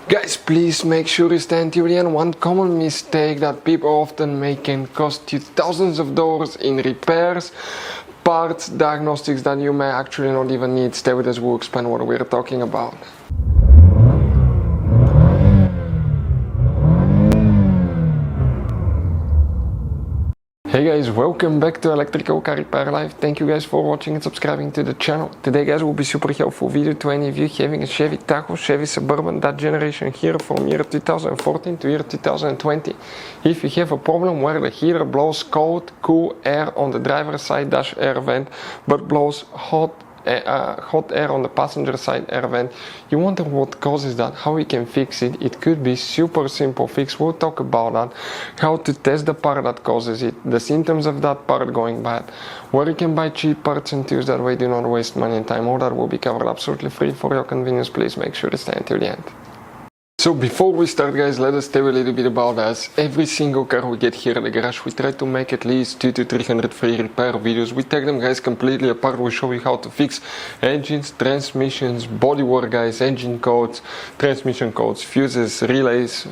Guys, please make sure you stand till the end. One common mistake that people often make can cost you thousands of dollars in repairs, parts, diagnostics that you may actually not even need. Stay with us, we'll explain what we're talking about. Hey guys, welcome back to Electrical Car Repair Live. Thank you guys for watching and subscribing to the channel. Today guys will be super helpful video to any of you having a Chevy Tahoe, Chevy Suburban, that generation here from year 2014 to year 2020. If you have a problem where the heater blows cold, cool air on the driver's side dash air vent, but blows hot air on the passenger side air vent, you wonder what causes that, how we can fix it. It could be super simple fix. We'll talk about that, how to test the part that causes it, the symptoms of that part going bad, where you can buy cheap parts and tools that way do not waste money and time. All that will be covered absolutely free for your convenience. Please make sure to stay until the end. So before we start guys, let us tell you a little bit about us. Every single car we get here at the garage, we try to make at least 200 to 300 free repair videos. We take them guys completely apart. We show you how to fix engines, transmissions, bodywork guys, engine codes, transmission codes, fuses, relays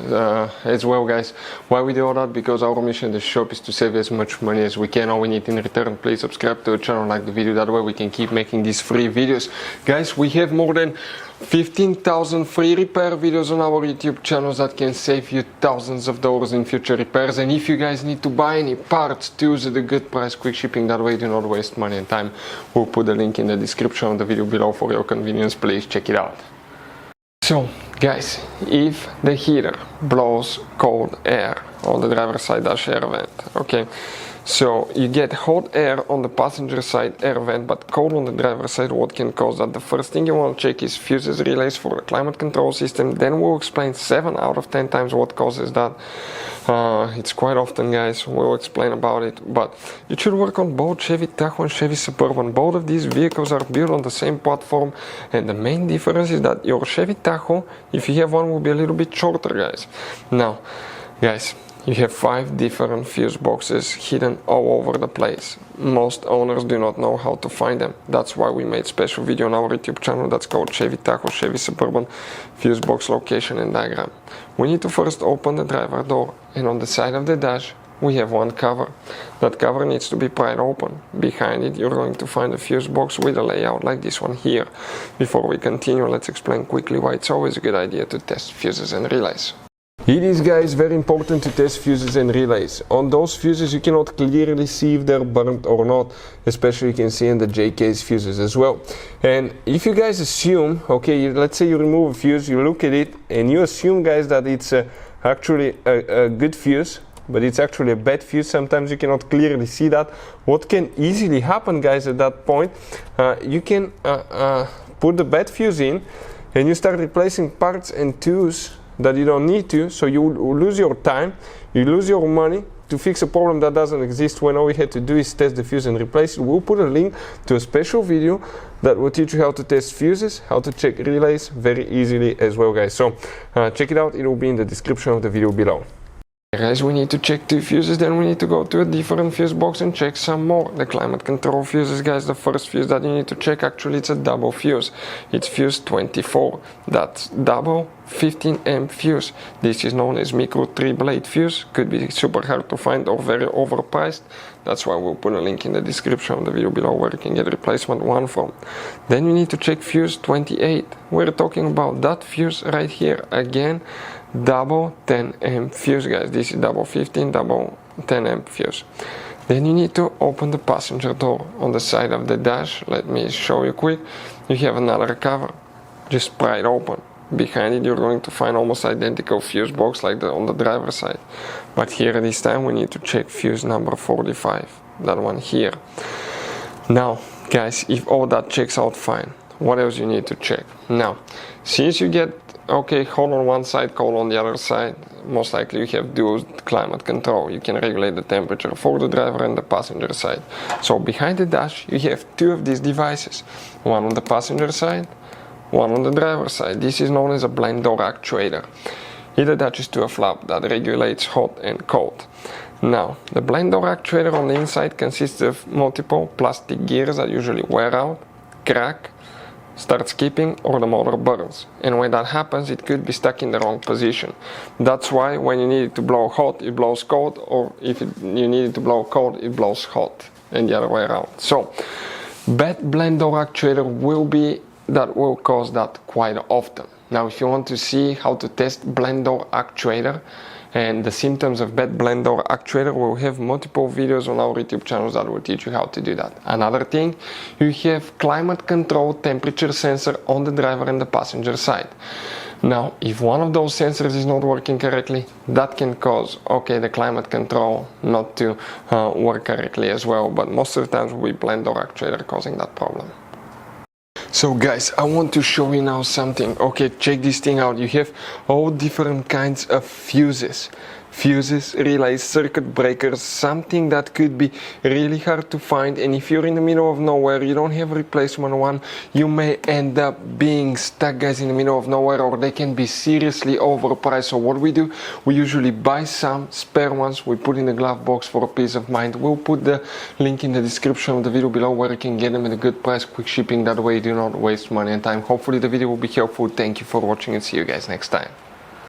as well guys. Why we do all that? Because our mission in the shop is to save as much money as we can. All we need in return, please subscribe to the channel, like the video, that way we can keep making these free videos. Guys, we have more than 15,000 free repair videos on our YouTube channels that can save you thousands of dollars in future repairs. And if you guys need to buy any parts, tools at a good price, quick shipping, that way do not waste money and time. We'll put the link in the description of the video below for your convenience. Please check it out. So guys, if the heater blows cold air on the driver's side dash air vent, okay, so you get hot air on the passenger side air vent but cold on the driver's side, what can cause that? The first thing you want to check is fuses, relays for the climate control system. Then we'll explain 7 out of 10 times what causes that. It's quite often guys, we'll explain about it, but you should work on both Chevy Tahoe and Chevy Suburban. Both of these vehicles are built on the same platform, and the main difference is that your Chevy Tahoe, if you have one, will be a little bit shorter guys. Now guys, you have 5 different fuse boxes hidden all over the place. Most owners do not know how to find them. That's why we made special video on our YouTube channel that's called Chevy Tahoe, Chevy Suburban fuse box location and diagram. We need to first open the driver door, and on the side of the dash we have one cover. That cover needs to be pried open. Behind it you're going to find a fuse box with a layout like this one here. Before we continue, let's explain quickly why it's always a good idea to test fuses and relays. It is guys very important to test fuses and relays. On those fuses you cannot clearly see if they're burnt or not, especially you can see in the JK's fuses as well. And if you guys assume, okay, let's say you remove a fuse, you look at it and you assume guys that it's actually a good fuse, but it's actually a bad fuse, sometimes you cannot clearly see that. What can easily happen guys at that point, you can put the bad fuse in and you start replacing parts and tools that you don't need to, so you lose your time, you lose your money to fix a problem that doesn't exist, when all we had to do is test the fuse and replace it. We'll put a link to a special video that will teach you how to test fuses, how to check relays very easily as well guys. So check it out, it will be in the description of the video below. Guys, we need to check 2 fuses, then we need to go to a different fuse box and check some more. The climate control fuses guys, the first fuse that you need to check, actually it's a double fuse. It's fuse 24. That's double 15 amp fuse. This is known as micro 3-blade fuse. Could be super hard to find or very overpriced. That's why we'll put a link in the description of the video below where you can get replacement one from. Then you need to check fuse 28. We're talking about that fuse right here. Again, double 10 amp fuse guys. This is double 15, double 10 amp fuse. Then you need to open the passenger door. On the side of the dash, let me show you quick, you have another cover. Just pry it open. Behind it you're going to find almost identical fuse box like on the driver's side, but here this time we need to check fuse number 45, that one here. Now guys, if all that checks out fine, what else you need to check? Now since you get okay hot on one side, cold on the other side, most likely you have dual climate control. You can regulate the temperature for the driver and the passenger side. So behind the dash you have 2 of these devices, one on the passenger side, one on the driver's side. This is known as a blind door actuator. It attaches to a flap that regulates hot and cold. Now, the blind door actuator on the inside consists of multiple plastic gears that usually wear out, crack, starts skipping or the motor burns. And when that happens, it could be stuck in the wrong position. That's why when you need it to blow hot, it blows cold, or if you need it to blow cold, it blows hot, and the other way around. So bad blend door actuator will cause that quite often. Now if you want to see how to test blend door actuator and the symptoms of bad blend door actuator, we'll have multiple videos on our YouTube channels that will teach you how to do that. Another thing, you have climate control temperature sensor on the driver and the passenger side. Now if one of those sensors is not working correctly, that can cause the climate control not to work correctly as well, but most of the times will be blend door actuator causing that problem. So guys, I want to show you now something. Okay, check this thing out. You have all different kinds of fuses, relays, circuit breakers, something that could be really hard to find, and if you're in the middle of nowhere, you don't have a replacement one, you may end up being stuck, guys, in the middle of nowhere, or they can be seriously overpriced. So what we do, we usually buy some spare ones, we put in the glove box for peace of mind. We'll put the link in the description of the video below where you can get them at a good price, quick shipping, that way you do not waste money and time. Hopefully the video will be helpful. Thank you for watching and see you guys next time.